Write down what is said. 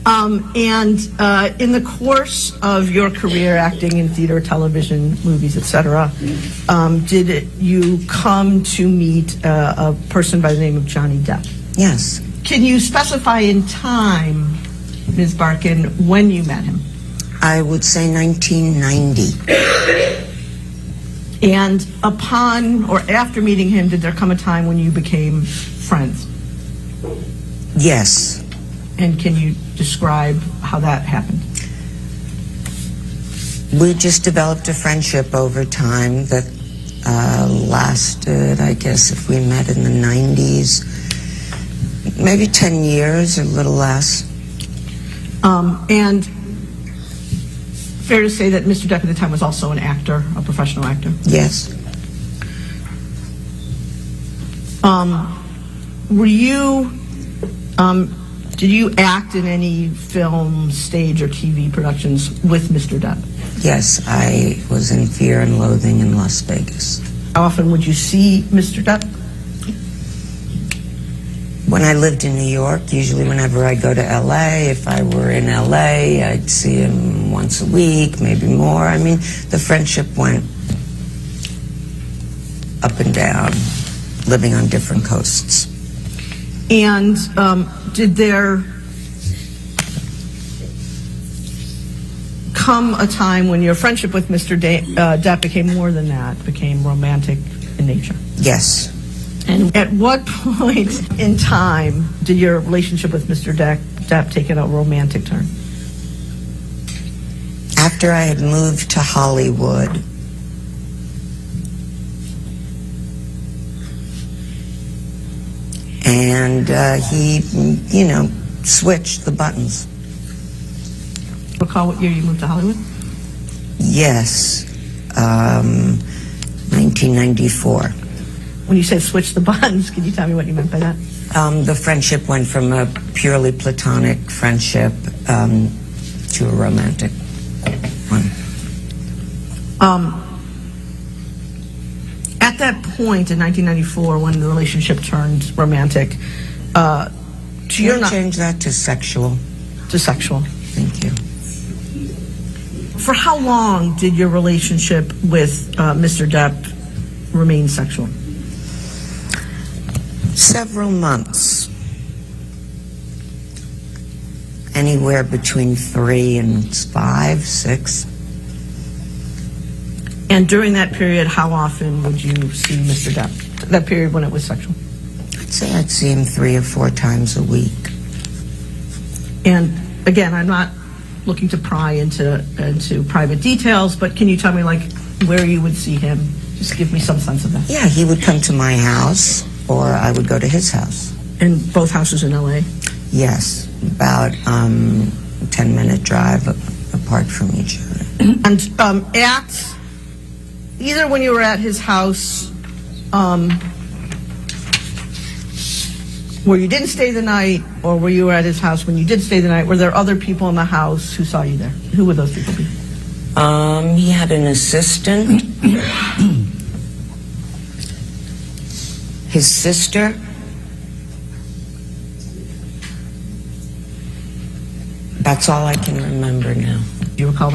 In the course of your career acting in theater, television, movies, etc., did you come to meet a person by the name of Johnny Depp? Yes. Can you specify in time, Ms. Barkin, when you met him? I would say 1990. And upon or after meeting him, did there come a time when you became friends? Yes. And can you describe how that happened? We just developed a friendship over time that lasted, I guess, if we met in the 90s, maybe 10 years or a little less. And fair to say that Mr. Depp at the time was also an actor, a professional actor? Yes. Did you act in any film, stage, or TV productions with Mr. Depp? Yes, I was in Fear and Loathing in Las Vegas. How often would you see Mr. Depp? When I lived in New York, usually whenever I go to LA, if I were in LA, I'd see him once a week, maybe more. I mean, the friendship went up and down, living on different coasts. And did there come a time when your friendship with Mr. Depp became more than that, became romantic in nature? Yes. And at what point in time did your relationship with Mr. Depp take a romantic turn? After I had moved to Hollywood, and he, switched the buttons. Recall what year you moved to Hollywood? Yes, 1994. When you said switch the buttons, can you tell me what you meant by that? The friendship went from a purely platonic friendship to a romantic one. At that point in 1994, when the relationship turned romantic, change that to sexual. To sexual. Thank you. For how long did your relationship with Mr. Depp remain sexual? Several months. Anywhere between 3 and 5, 6. And during that period, how often would you see Mr. Depp? That period when it was sexual? I'd say I'd see him 3 or 4 times a week. And again, I'm not looking to pry into private details, but can you tell me, like, where you would see him? Just give me some sense of that. Yeah, he would come to my house, or I would go to his house. And both houses in L.A.? Yes, about 10-minute drive apart from each other. And either when you were at his house, where you didn't stay the night, or where you were at his house when you did stay the night, were there other people in the house who saw you there? Who would those people be? He had an assistant. His sister. That's all I can remember now. Do you recall